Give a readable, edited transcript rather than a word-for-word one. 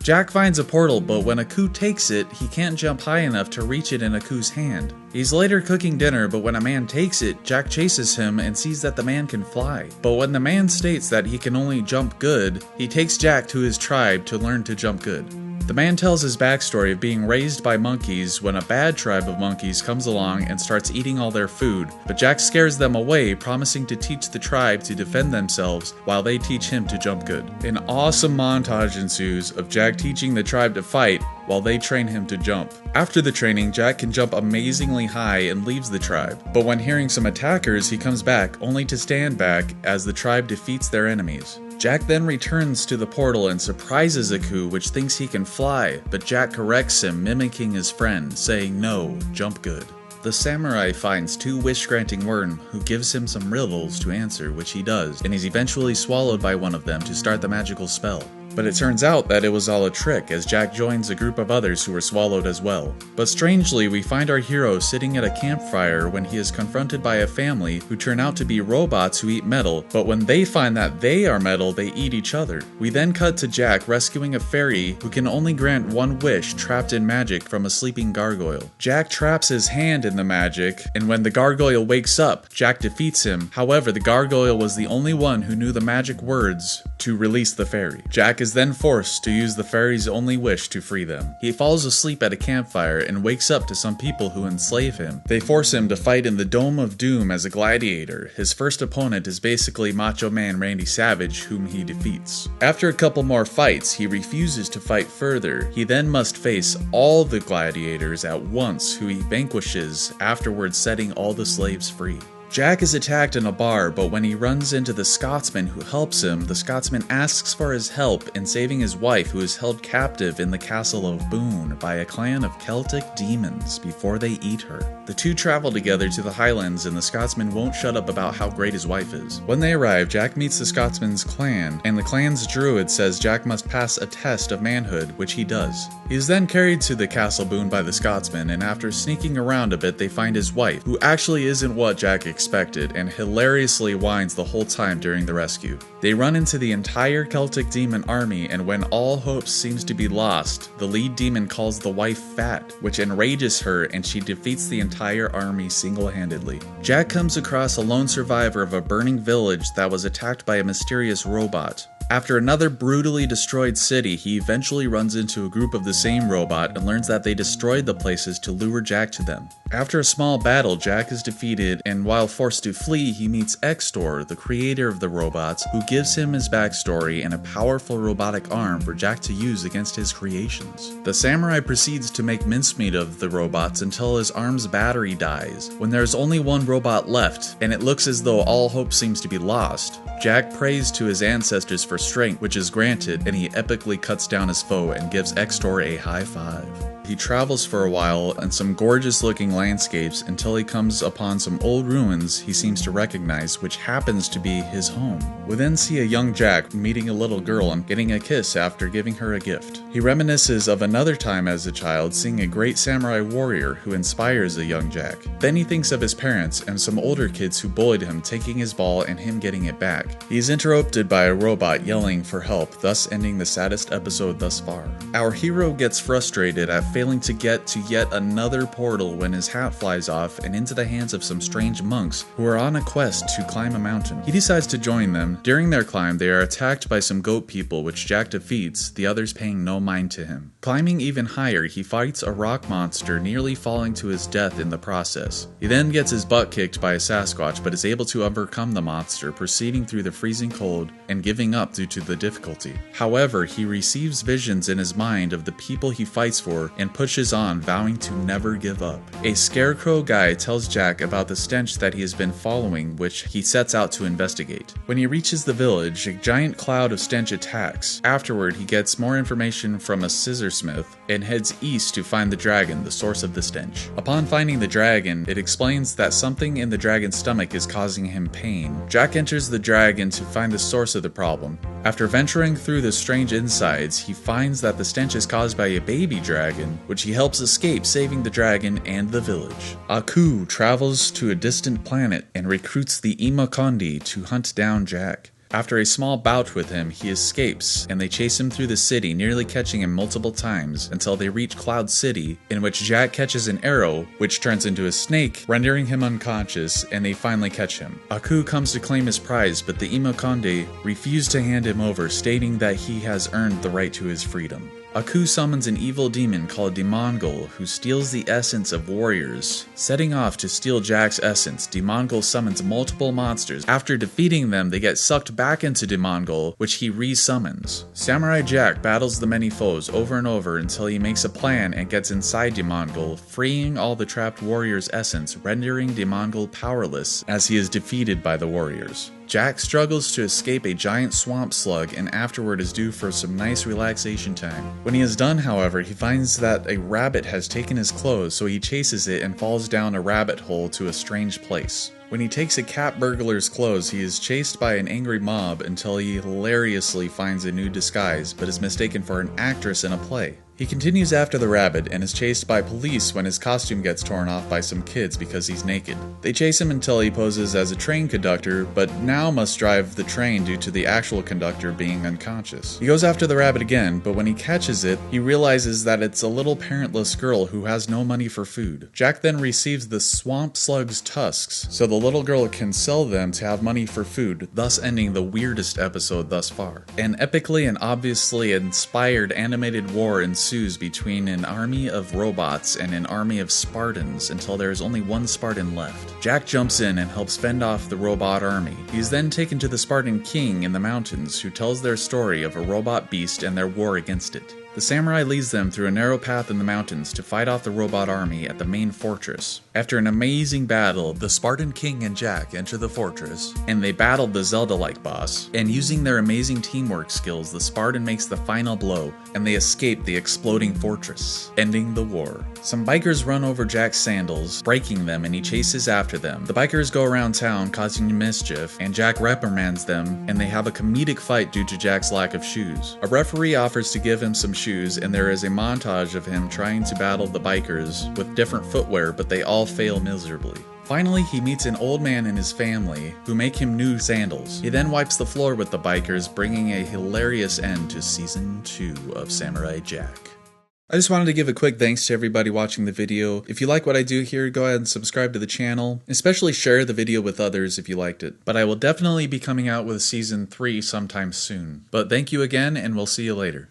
Jack finds a portal, but when Aku takes it, he can't jump high enough to reach it in Aku's hand. He's later cooking dinner, but when a man takes it, Jack chases him and sees that the man can fly. But when the man states that he can only jump good, he takes Jack to his tribe to learn to jump good. The man tells his backstory of being raised by monkeys when a bad tribe of monkeys comes along and starts eating all their food, but Jack scares them away, promising to teach the tribe to defend themselves while they teach him to jump good. An awesome montage ensues of Jack teaching the tribe to fight while they train him to jump. After the training, Jack can jump amazingly high and leaves the tribe, but when hearing some attackers, he comes back only to stand back as the tribe defeats their enemies. Jack then returns to the portal and surprises Aku, which thinks he can fly, but Jack corrects him, mimicking his friend, saying no, jump good. The samurai finds 2 wish-granting worm who gives him some riddles to answer, which he does, and is eventually swallowed by one of them to start the magical spell. But it turns out that it was all a trick, as Jack joins a group of others who were swallowed as well. But strangely, we find our hero sitting at a campfire when he is confronted by a family who turn out to be robots who eat metal, but when they find that they are metal, they eat each other. We then cut to Jack rescuing a fairy who can only grant 1 wish trapped in magic from a sleeping gargoyle. Jack traps his hand in the magic, and when the gargoyle wakes up, Jack defeats him. However, the gargoyle was the only one who knew the magic words to release the fairy. Jack is then forced to use the fairy's only wish to free them. He falls asleep at a campfire and wakes up to some people who enslave him. They force him to fight in the Dome of Doom as a gladiator. His first opponent is basically Macho Man Randy Savage, whom he defeats. After a couple more fights, he refuses to fight further. He then must face all the gladiators at once, who he vanquishes, afterwards setting all the slaves free. Jack is attacked in a bar, but when he runs into the Scotsman who helps him, the Scotsman asks for his help in saving his wife, who is held captive in the castle of Boone by a clan of Celtic demons before they eat her. The two travel together to the Highlands, and the Scotsman won't shut up about how great his wife is. When they arrive, Jack meets the Scotsman's clan, and the clan's druid says Jack must pass a test of manhood, which he does. He is then carried to the castle Boone by the Scotsman, and after sneaking around a bit, they find his wife, who actually isn't what Jack expected, and hilariously whines the whole time during the rescue. They run into the entire Celtic demon army, and when all hope seems to be lost, the lead demon calls the wife fat, which enrages her, and she defeats the entire army single-handedly. Jack comes across a lone survivor of a burning village that was attacked by a mysterious robot. After another brutally destroyed city, he eventually runs into a group of the same robot and learns that they destroyed the places to lure Jack to them. After a small battle, Jack is defeated, and while forced to flee, he meets Extor, the creator of the robots, who gives him his backstory and a powerful robotic arm for Jack to use against his creations. The samurai proceeds to make mincemeat of the robots until his arm's battery dies. When there's only one robot left, and it looks as though all hope seems to be lost, Jack prays to his ancestors for strength, which is granted, and he epically cuts down his foe and gives Extor a high five. He travels for a while and some gorgeous looking landscapes until he comes upon some old ruins he seems to recognize, which happens to be his home. We then see a young Jack meeting a little girl and getting a kiss after giving her a gift. He reminisces of another time as a child seeing a great samurai warrior who inspires a young Jack. Then he thinks of his parents and some older kids who bullied him, taking his ball and him getting it back. He is interrupted by a robot yelling for help, thus ending the saddest episode thus far. Our hero gets frustrated at failing to get to yet another portal when his hat flies off and into the hands of some strange monks who are on a quest to climb a mountain. He decides to join them. During their climb, they are attacked by some goat people, which Jack defeats, the others paying no mind to him. Climbing even higher, he fights a rock monster, nearly falling to his death in the process. He then gets his butt kicked by a Sasquatch, but is able to overcome the monster, proceeding through the freezing cold and giving up due to the difficulty. However, he receives visions in his mind of the people he fights for and pushes on, vowing to never give up. A scarecrow guy tells Jack about the stench that he has been following, which he sets out to investigate. When he reaches the village, a giant cloud of stench attacks. Afterward, he gets more information from a scissorsmith and heads east to find the dragon, the source of the stench. Upon finding the dragon, it explains that something in the dragon's stomach is causing him pain. Jack enters the dragon to find the source of the problem. After venturing through the strange insides, he finds that the stench is caused by a baby dragon, which he helps escape, saving the dragon and the village. Aku travels to a distant planet and recruits the Imakondi to hunt down Jack. After a small bout with him, he escapes, and they chase him through the city, nearly catching him multiple times, until they reach Cloud City, in which Jack catches an arrow, which turns into a snake, rendering him unconscious, and they finally catch him. Aku comes to claim his prize, but the Imokonde refuse to hand him over, stating that he has earned the right to his freedom. Aku summons an evil demon called Demongo, who steals the essence of warriors. Setting off to steal Jack's essence, Demongo summons multiple monsters. After defeating them, they get sucked back into Demongo, which he re-summons. Samurai Jack battles the many foes over and over until he makes a plan and gets inside Demongo, freeing all the trapped warriors' essence, rendering Demongo powerless as he is defeated by the warriors. Jack struggles to escape a giant swamp slug and afterward is due for some nice relaxation time. When he is done, however, he finds that a rabbit has taken his clothes, so he chases it and falls down a rabbit hole to a strange place. When he takes a cat burglar's clothes, he is chased by an angry mob until he hilariously finds a new disguise, but is mistaken for an actress in a play. He continues after the rabbit and is chased by police when his costume gets torn off by some kids because he's naked. They chase him until he poses as a train conductor, but now must drive the train due to the actual conductor being unconscious. He goes after the rabbit again, but when he catches it, he realizes that it's a little parentless girl who has no money for food. Jack then receives the swamp slug's tusks, so the little girl can sell them to have money for food, thus ending the weirdest episode thus far. An epically and obviously inspired animated war ensues between an army of robots and an army of Spartans until there is only one Spartan left. Jack jumps in and helps fend off the robot army. He is then taken to the Spartan king in the mountains, who tells their story of a robot beast and their war against it. The samurai leads them through a narrow path in the mountains to fight off the robot army at the main fortress. After an amazing battle, the Spartan king and Jack enter the fortress, and they battle the Zelda-like boss. And using their amazing teamwork skills, the Spartan makes the final blow, and they escape the exploding fortress, ending the war. Some bikers run over Jack's sandals, breaking them, and he chases after them. The bikers go around town causing mischief, and Jack reprimands them, and they have a comedic fight due to Jack's lack of shoes. A referee offers to give him some shoes, and there is a montage of him trying to battle the bikers with different footwear, but they all fail miserably. Finally, he meets an old man and his family, who make him new sandals. He then wipes the floor with the bikers, bringing a hilarious end to Season 2 of Samurai Jack. I just wanted to give a quick thanks to everybody watching the video. If you like what I do here, go ahead and subscribe to the channel. Especially share the video with others if you liked it. But I will definitely be coming out with Season 3 sometime soon. But thank you again, and we'll see you later.